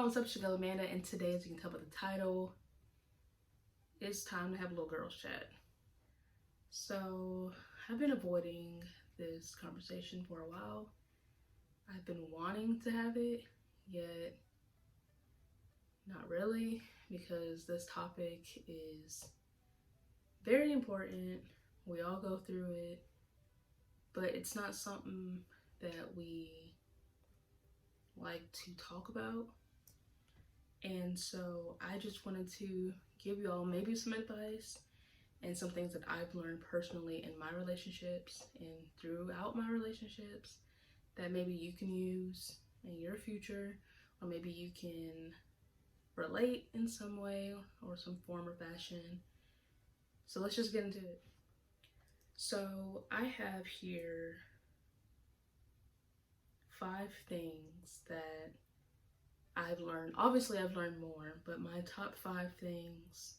what's up? It's your girl Amanda, and today, as you can tell by the title, it's time to have a little girls chat. So, I've been avoiding this conversation for a while. I've been wanting to have it, yet not really, because this topic is very important. We all go through it, but it's not something that we like to talk about. And so I just wanted to give you all maybe some advice and some things that I've learned personally in my relationships and throughout my relationships that maybe you can use in your future, or maybe you can relate in some way or some form or fashion. So let's just get into it. So I have here 5 things that I've learned. Obviously, I've learned more, but my top 5 things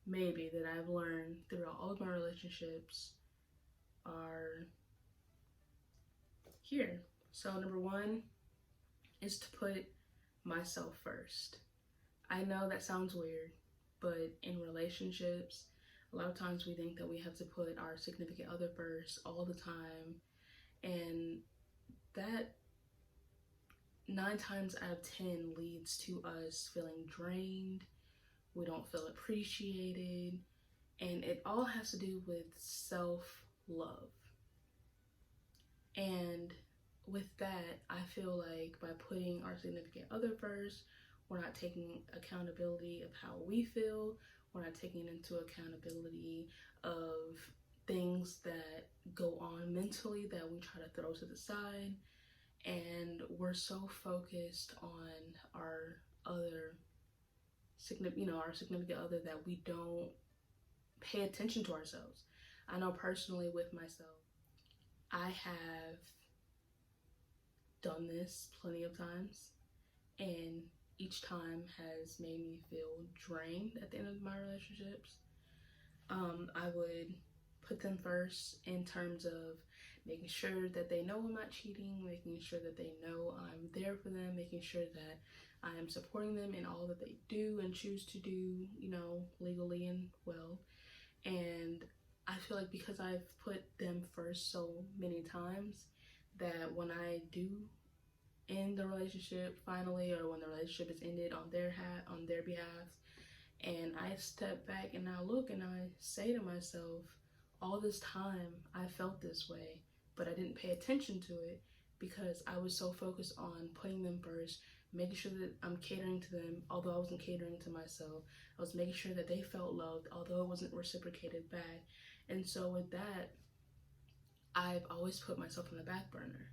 maybe that I've learned throughout all of my relationships are here. So number 1 is to put myself first. I know that sounds weird, but in relationships, a lot of times we think that we have to put our significant other first all the time, and that 9 times out of 10 leads to us feeling drained. We don't feel appreciated, and it all has to do with self-love. And with that, I feel like by putting our significant other first, we're not taking accountability of how we feel. We're not taking into accountability of things that go on mentally that we try to throw to the side. And we're so focused on our other our significant other that we don't pay attention to ourselves. I know personally with myself, I have done this plenty of times, and each time has made me feel drained at the end of my relationships. I would put them first in terms of making sure that they know I'm not cheating, making sure that they know I'm there for them, making sure that I am supporting them in all that they do and choose to do, legally and well. And I feel like because I've put them first so many times, that when I do end the relationship finally, or when the relationship is ended on their behalf, and I step back and I look and I say to myself, all this time I felt this way, but I didn't pay attention to it because I was so focused on putting them first, making sure that I'm catering to them, although I wasn't catering to myself. I was making sure that they felt loved, although it wasn't reciprocated back. And so with that, I've always put myself on the back burner.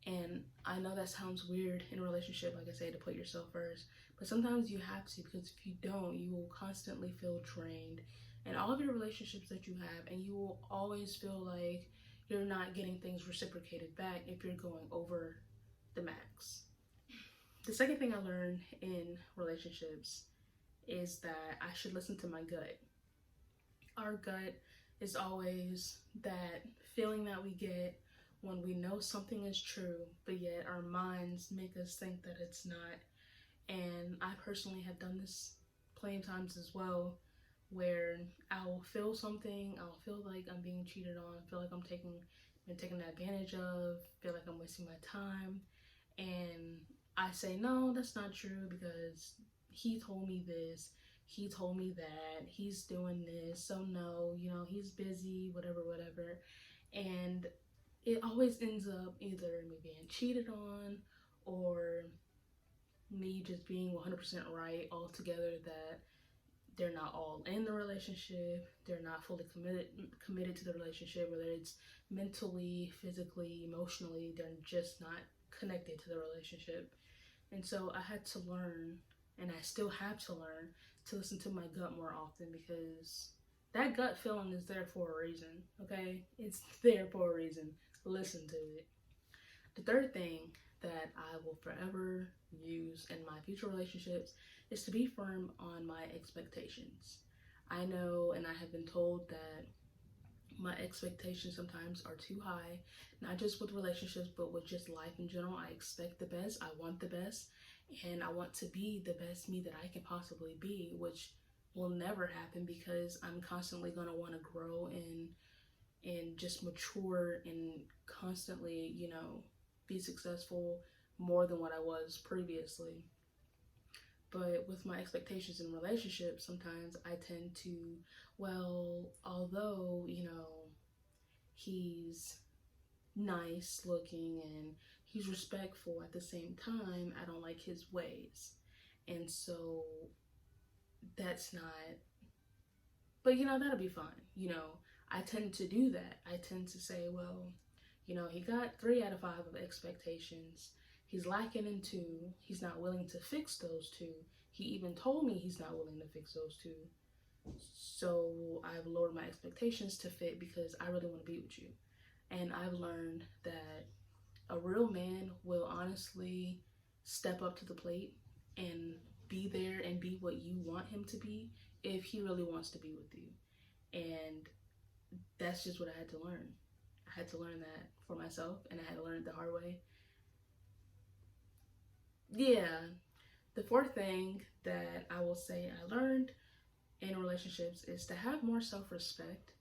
And I know that sounds weird in a relationship, like I say, to put yourself first, but sometimes you have to, because if you don't, you will constantly feel drained in all of your relationships that you have, and you will always feel like you're not getting things reciprocated back if you're going over the max. The second thing I learned in relationships is that I should listen to my gut. Our gut is always that feeling that we get when we know something is true, but yet our minds make us think that it's not. And I personally have done this plenty of times as well, where I'll feel something, I'll feel like I'm being cheated on, feel like I'm been taken advantage of, feel like I'm wasting my time, and I say, no, that's not true, because he told me this, he told me that, he's doing this, so no, he's busy, whatever. And it always ends up either me being cheated on, or me just being 100% right altogether, that they're not all in the relationship, they're not fully committed to the relationship, whether it's mentally, physically, emotionally, they're just not connected to the relationship. And so I had to learn, and I still have to learn, to listen to my gut more often, because that gut feeling is there for a reason, okay? It's there for a reason. Listen to it. The third thing that I will forever use in my future relationships is to be firm on my expectations. I know, and I have been told, that my expectations sometimes are too high, not just with relationships, but with just life in general. I expect the best, I want the best, and I want to be the best me that I can possibly be, which will never happen because I'm constantly going to want to grow and just mature and constantly, be successful more than what I was previously. But with my expectations in relationships, sometimes I tend to, well, although, he's nice looking and he's respectful at the same time, I don't like his ways. And so that's not, but that'll be fine. I tend to do that. I tend to say, well, he got 3 out of 5 of expectations. He's lacking in 2. He's not willing to fix those 2. He even told me he's not willing to fix those 2. So I've lowered my expectations to fit because I really want to be with you. And I've learned that a real man will honestly step up to the plate and be there and be what you want him to be if he really wants to be with you. And that's just what I had to learn. I had to learn that for myself, and I had to learn it the hard way. Yeah, the fourth thing that I will say I learned in relationships is to have more self-respect.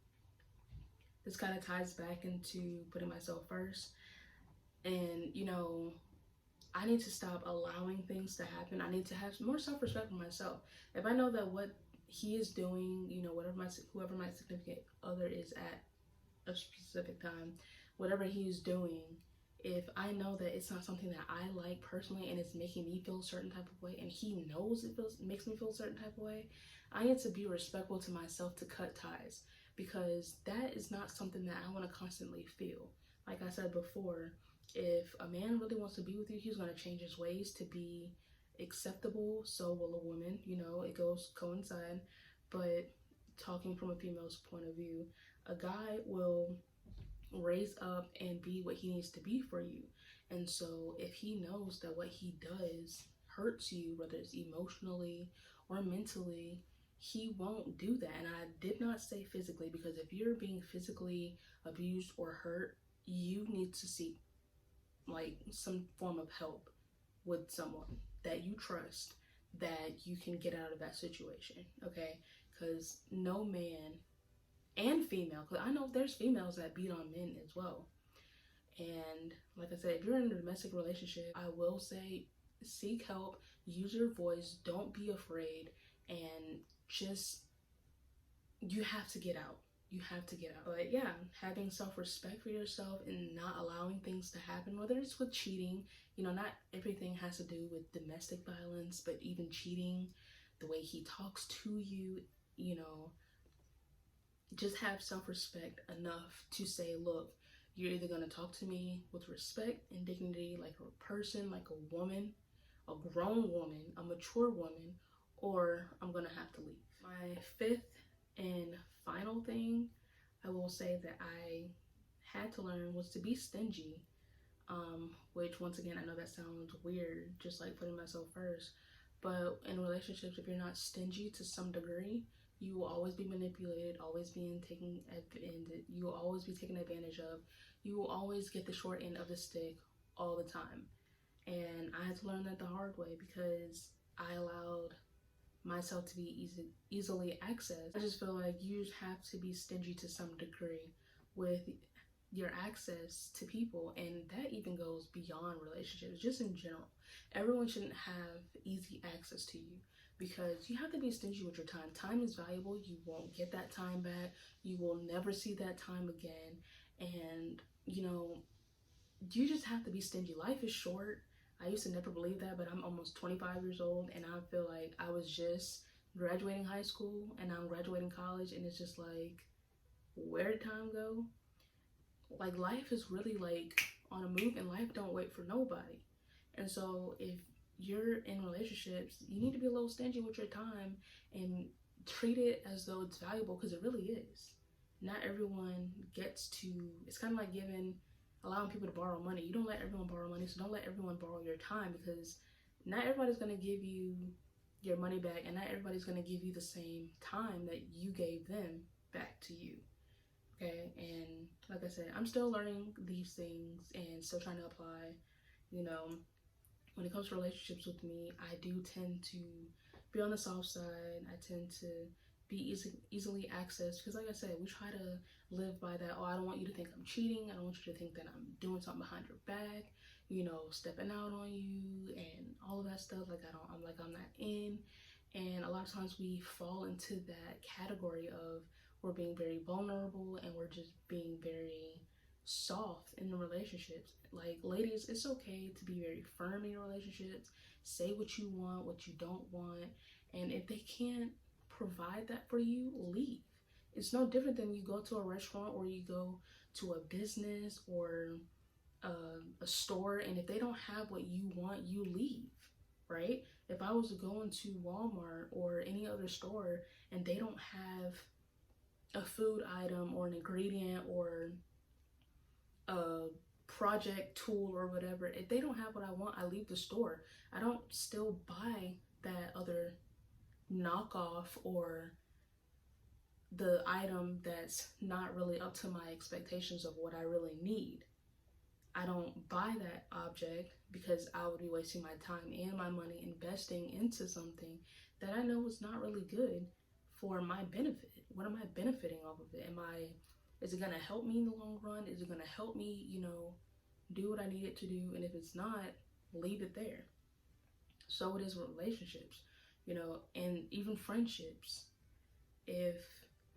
This kind of ties back into putting myself first. And, I need to stop allowing things to happen. I need to have more self-respect for myself. If I know that what he is doing, whoever my significant other is at a specific time, whatever he's doing, if I know that it's not something that I like personally and it's making me feel a certain type of way and he knows it makes me feel a certain type of way, I need to be respectful to myself to cut ties, because that is not something that I want to constantly feel. Like I said before, if a man really wants to be with you, he's going to change his ways to be acceptable. So will a woman, it goes coincide. But talking from a female's point of view, a guy will raise up and be what he needs to be for you. And so if he knows that what he does hurts you, whether it's emotionally or mentally, he won't do that. And I did not say physically, because if you're being physically abused or hurt, you need to seek like some form of help with someone that you trust, that you can get out of that situation, okay? Because no man and female, because I know there's females that beat on men as well. And like I said, if you're in a domestic relationship, I will say seek help, use your voice, don't be afraid, and just, you have to get out. You have to get out. But yeah, having self-respect for yourself and not allowing things to happen, whether it's with cheating, not everything has to do with domestic violence, but even cheating, the way he talks to you, just have self-respect enough to say, look, you're either going to talk to me with respect and dignity, like a person, like a woman, a grown woman, a mature woman, or I'm going to have to leave. My fifth and final thing I will say that I had to learn was to be stingy, which once again, I know that sounds weird, just like putting myself first, but in relationships, if you're not stingy to some degree, you will always be manipulated, always being taken advantage, you will always be taken advantage of, you will always get the short end of the stick all the time. And I had to learn that the hard way because I allowed myself to be easily accessed. I just feel like you have to be stingy to some degree with your access to people, and that even goes beyond relationships, just in general. Everyone shouldn't have easy access to you because you have to be stingy with your time. Time is valuable. You won't get that time back. You will never see that time again. And, you just have to be stingy. Life is short. I used to never believe that, but I'm almost 25 years old and I feel like I was just graduating high school and I'm graduating college, and it's just like, where did time go? Like, life is really like on a move, and life don't wait for nobody. And so if you're in relationships, you need to be a little stingy with your time and treat it as though it's valuable, because it really is. Not everyone gets to, it's kind of like allowing people to borrow money. You don't let everyone borrow money, so don't let everyone borrow your time, because not everybody's going to give you your money back, and not everybody's going to give you the same time that you gave them back to you. Okay, and like I said, I'm still learning these things and still trying to apply, when it comes to relationships with me, I do tend to be on the soft side. I tend to be easily accessed because, like I said, we try to live by that. Oh, I don't want you to think I'm cheating. I don't want you to think that I'm doing something behind your back. You know, stepping out on you and all of that stuff. Like I'm not in. And a lot of times we fall into that category of we're being very vulnerable and we're just being very soft in the relationships. Like, ladies, it's okay to be very firm in your relationships. Say what you want, what you don't want. And if they can't provide that for you, leave. It's no different than you go to a restaurant or you go to a business or a store, and if they don't have what you want, you leave, right? If I was going to Walmart or any other store and they don't have a food item or an ingredient or a project tool or whatever, if they don't have what I want, I leave the store. I don't still buy that other knockoff or the item that's not really up to my expectations of what I really need. I don't buy that object because I would be wasting my time and my money investing into something that I know is not really good for my benefit. What am I benefiting off of it? Is it gonna help me in the long run? Is it gonna help me, do what I need it to do? And if it's not, leave it there. So it is with relationships, and even friendships. If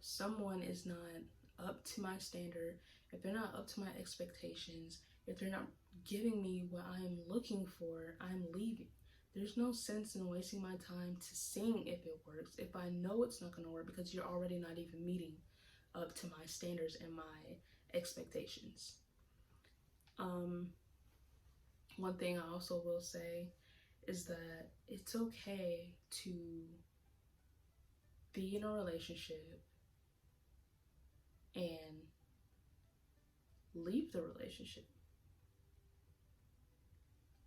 someone is not up to my standard, if they're not up to my expectations, if they're not giving me what I'm looking for, I'm leaving. There's no sense in wasting my time to sing if it works, if I know it's not going to work because you're already not even meeting up to my standards and my expectations. One thing I also will say is that it's okay to be in a relationship and leave the relationship.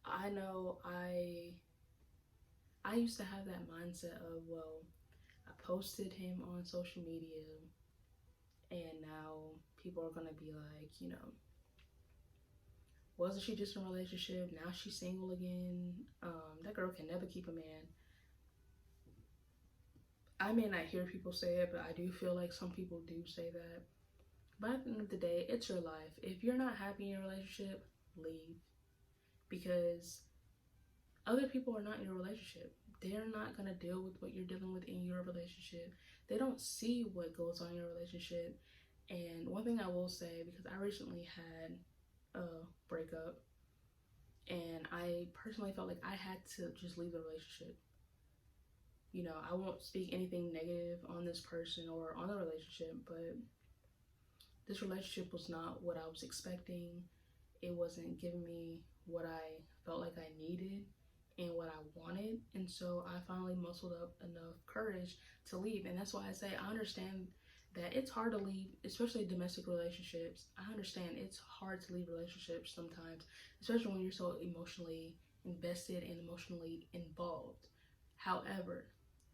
I know I used to have that mindset of, well, I posted him on social media and now people are gonna be like, wasn't she just in a relationship? Now she's single again. That girl can never keep a man. I may not hear people say it, but I do feel like some people do say that. But at the end of the day, it's your life. If you're not happy in your relationship, leave. Because other people are not in your relationship. They're not going to deal with what you're dealing with in your relationship. They don't see what goes on in your relationship. And one thing I will say, because I recently had a breakup, and I personally felt like I had to just leave the relationship. I won't speak anything negative on this person or on the relationship, but this relationship was not what I was expecting. It wasn't giving me what I felt like I needed and what I wanted. And so I finally muscled up enough courage to leave. And that's why I say I understand that it's hard to leave, especially domestic relationships. I understand it's hard to leave relationships sometimes, especially when you're so emotionally invested and emotionally involved. However,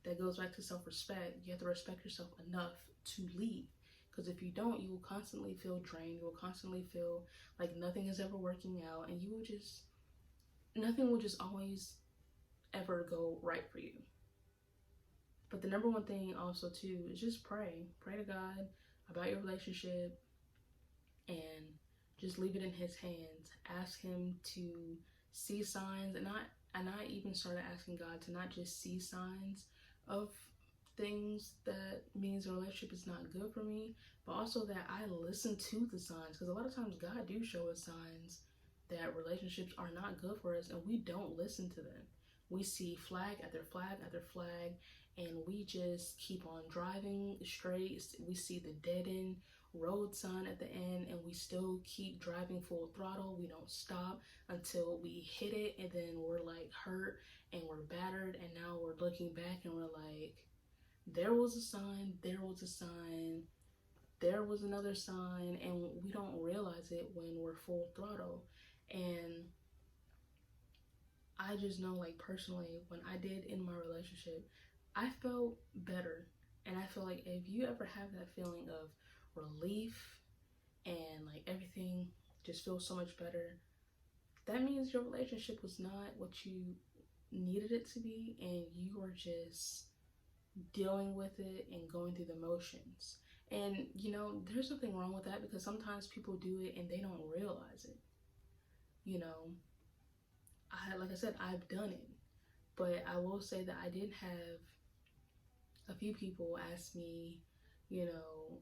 that goes back to self-respect. You have to respect yourself enough to leave. Because if you don't, you will constantly feel drained. You will constantly feel like nothing is ever working out, and nothing will just always ever go right for you. But the number one thing also too is just pray. Pray to God about your relationship and just leave it in his hands. Ask him to see signs, and I even started asking God to not just see signs of things that means the relationship is not good for me, but also that I listen to the signs, because a lot of times God do show us signs that relationships are not good for us and we don't listen to them. We see flag after flag after flag and we just keep on driving straight. We see the dead end road sign at the end and we still keep driving full throttle. We don't stop until we hit it, and then we're like hurt and we're battered, and now we're looking back and we're like, there was a sign, there was a sign, there was another sign, and we don't realize it when we're full throttle. And I just know, like, personally, when I did in my relationship, I felt better. And I feel like if you ever have that feeling of relief and like everything just feels so much better, that means your relationship was not what you needed it to be, and you were just dealing with it and going through the motions. And there's nothing wrong with that, because sometimes people do it and they don't realize it. You know, like I said, I've done it, but I will say that I did have a few people ask me, you know,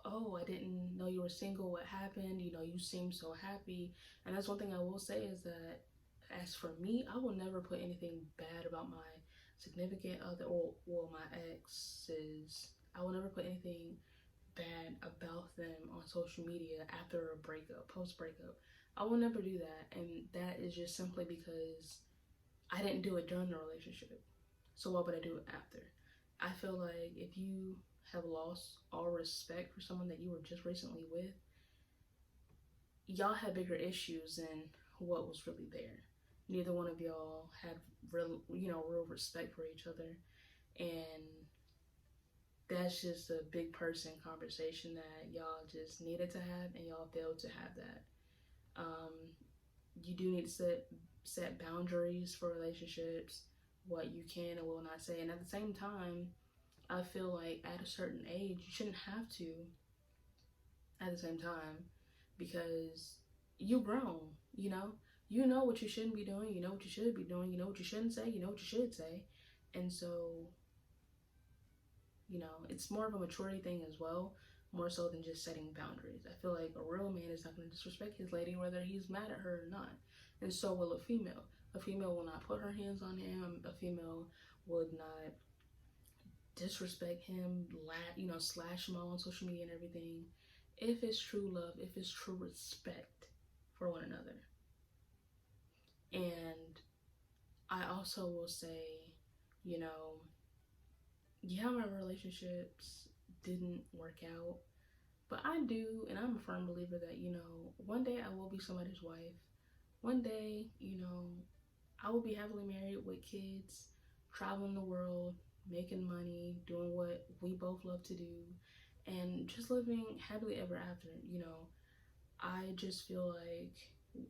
oh, I didn't know you were single. What happened? You seem so happy. And that's one thing I will say is that, as for me, I will never put anything bad about my significant other, or well, my exes. I will never put anything bad about them on social media after a breakup, post breakup. I will never do that. And that is just simply because I didn't do it during the relationship. So why would I do it after? I feel like if you have lost all respect for someone that you were just recently with, y'all had bigger issues than what was really there. Neither one of y'all had real respect for each other, and that's just a big person conversation that y'all just needed to have, and y'all failed to have that. Um, you do need to set boundaries for relationships, what you can and will not say, and at the same time, I feel like at a certain age, you shouldn't have to at the same time, because you grown, you know? You know what you shouldn't be doing, you know what you should be doing, you know what you shouldn't say, you know what you should say. And so, it's more of a maturity thing as well, more so than just setting boundaries. I feel like a real man is not going to disrespect his lady whether he's mad at her or not. And so will a female. A female will not put her hands on him. A female would not disrespect him, slash him all on social media and everything. If it's true love, if it's true respect for one another. And I also will say, you know, yeah, my relationships didn't work out, but I do, and I'm a firm believer that, one day I will be somebody's wife. One day, I will be happily married with kids, traveling the world, making money, doing what we both love to do, and just living happily ever after. I just feel like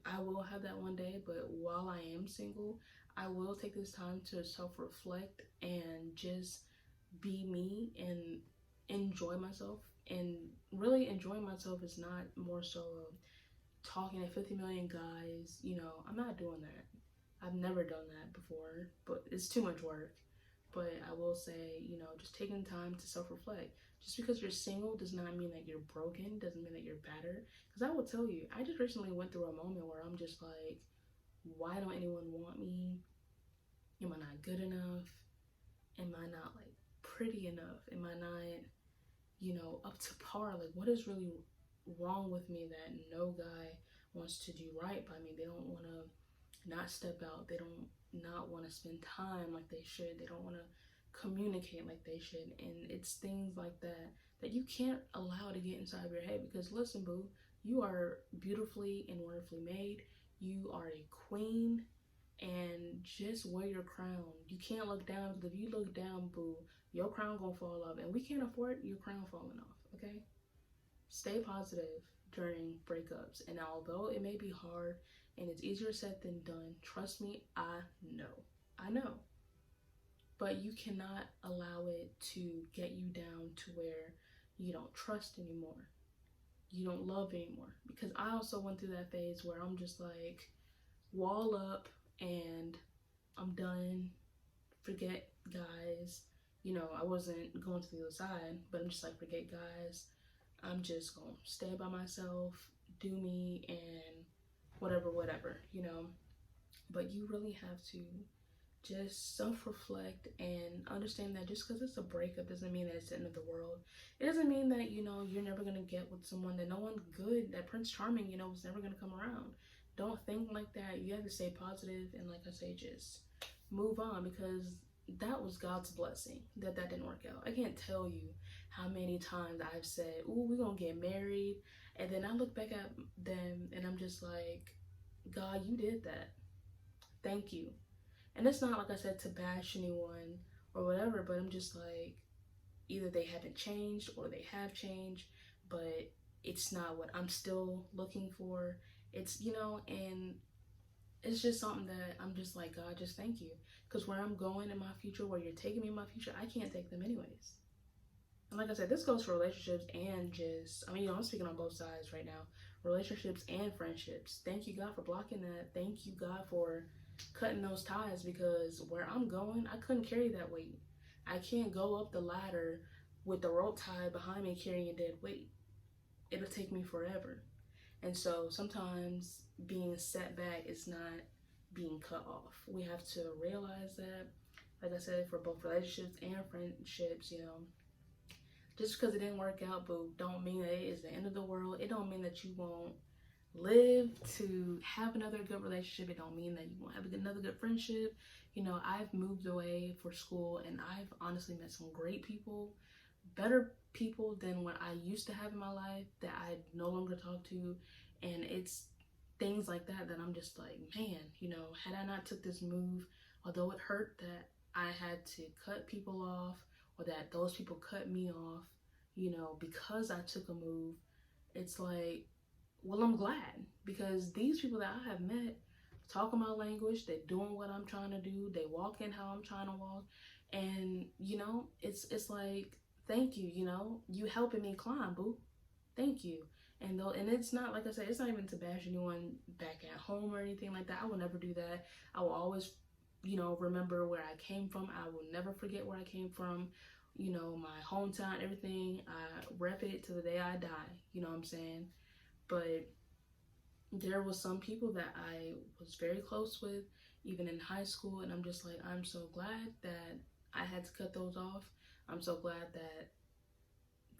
I will have that one day, but while I am single, I will take this time to self-reflect and just be me and enjoy myself. And really enjoying myself is not more so talking to 50 million guys. I'm not doing that. I've never done that before, but it's too much work. But I will say, just taking time to self-reflect. Just because you're single does not mean that you're broken, doesn't mean that you're better. Because I will tell you, I just recently went through a moment where I'm just like, why don't anyone want me? Am I not good enough? Am I not like pretty enough? Am I not, up to par? Like, what is really wrong with me that no guy wants to do right by me? They don't want to not step out. They don't not want to spend time like they should. They don't want to communicate like they should. And it's things like that that you can't allow to get inside of your head, because listen, boo, you are beautifully and wonderfully made. You are a queen, and just wear your crown. You can't look down, because if you look down, boo, your crown gonna fall off, and we can't afford your crown falling off. Okay, stay positive during breakups, and although it may be hard and it's easier said than done, trust me, I know, but you cannot allow it to get you down to where you don't trust anymore, you don't love anymore. Because I also went through that phase where I'm just like, wall up and I'm done, forget guys. I wasn't going to the other side, but I'm just like, forget guys. I'm just gonna stay by myself, do me, and whatever. But you really have to just self-reflect and understand that just because it's a breakup doesn't mean that it's the end of the world. It doesn't mean that, you're never gonna get with someone, that no one good, that Prince Charming, was never gonna come around. Don't think like that. You have to stay positive, and like I say, just move on, because that was God's blessing that didn't work out. I can't tell you how many times I've said, ooh, we're gonna get married, and then I look back at them and I'm just like, God, you did that. Thank you. And it's not, like I said, to bash anyone or whatever, but I'm just like, either they haven't changed or they have changed, but it's not what I'm still looking for. It's, and it's just something that I'm just like, God, just thank you. Because where I'm going in my future, where you're taking me in my future, I can't take them anyways. And like I said, this goes for relationships and just, I mean, I'm speaking on both sides right now. Relationships and friendships. Thank you, God, for blocking that. Thank you, God, for cutting those ties, because where I'm going, I couldn't carry that weight. I can't go up the ladder with the rope tied behind me carrying a dead weight. It'll take me forever. And so sometimes being set back is not being cut off. We have to realize that, like I said, for both relationships and friendships, just because it didn't work out, boo, don't mean that it is the end of the world. It don't mean that you won't live to have another good relationship. It don't mean that you won't have another good friendship. I've moved away for school, and I've honestly met some great people, better people than what I used to have in my life that I no longer talk to. And it's things like that that I'm just like, man, had I not took this move, although it hurt that I had to cut people off, or that those people cut me off, because I took a move, it's like, well, I'm glad, because these people that I have met talking my language, they're doing what I'm trying to do, they walk in how I'm trying to walk, and it's like, thank you, you helping me climb, boo. Thank you. And though, and it's not, like I said, it's not even to bash anyone back at home or anything like that. I will never do that. I will always, remember where I came from. I will never forget where I came from. My hometown, everything. I rep it to the day I die. You know what I'm saying? But there was some people that I was very close with, even in high school, and I'm just like, I'm so glad that I had to cut those off. I'm so glad that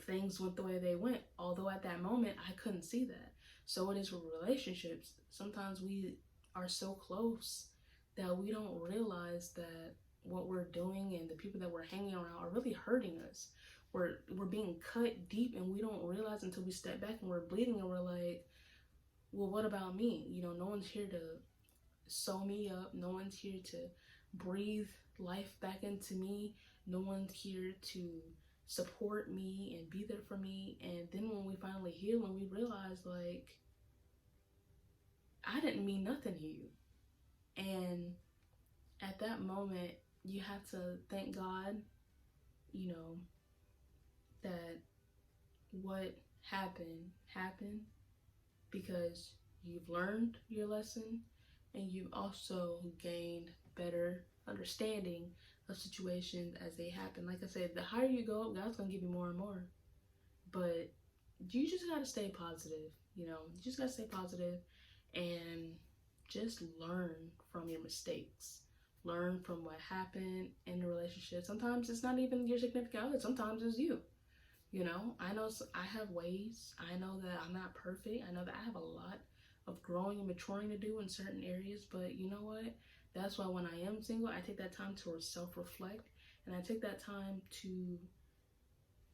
things went the way they went, although at that moment I couldn't see that. So it is with relationships. Sometimes we are so close that we don't realize that what we're doing and the people that we're hanging around are really hurting us. We're being cut deep, and we don't realize until we step back and we're bleeding, and we're like, well, what about me? No one's here to sew me up. No one's here to breathe life back into me. No one's here to support me and be there for me. And then when we finally heal and we realize, like, I didn't mean nothing to you. And at that moment, you have to thank God, that what happened because you've learned your lesson, and you've also gained better understanding of situations as they happen. Like I said, the higher you go up, God's gonna give you more and more. But you just gotta stay positive. You just gotta stay positive and just learn from your mistakes. Learn from what happened in the relationship. Sometimes it's not even your significant other. Sometimes it's you. I know I have ways. I know that I'm not perfect. I know that I have a lot of growing and maturing to do in certain areas. But you know what? That's why when I am single, I take that time to self-reflect, and I take that time to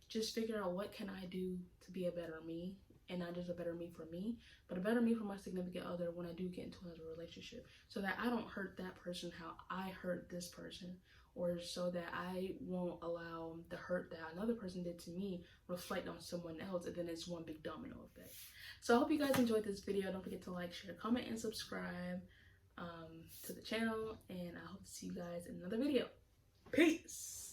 just figure out what can I do to be a better me, and not just a better me for me, but a better me for my significant other when I do get into another relationship, so that I don't hurt that person how I hurt this person, or so that I won't allow the hurt that another person did to me reflect on someone else, and then it's one big domino effect. So I hope you guys enjoyed this video. Don't forget to like, share, comment, and subscribe to the channel, and I hope to see you guys in another video. Peace!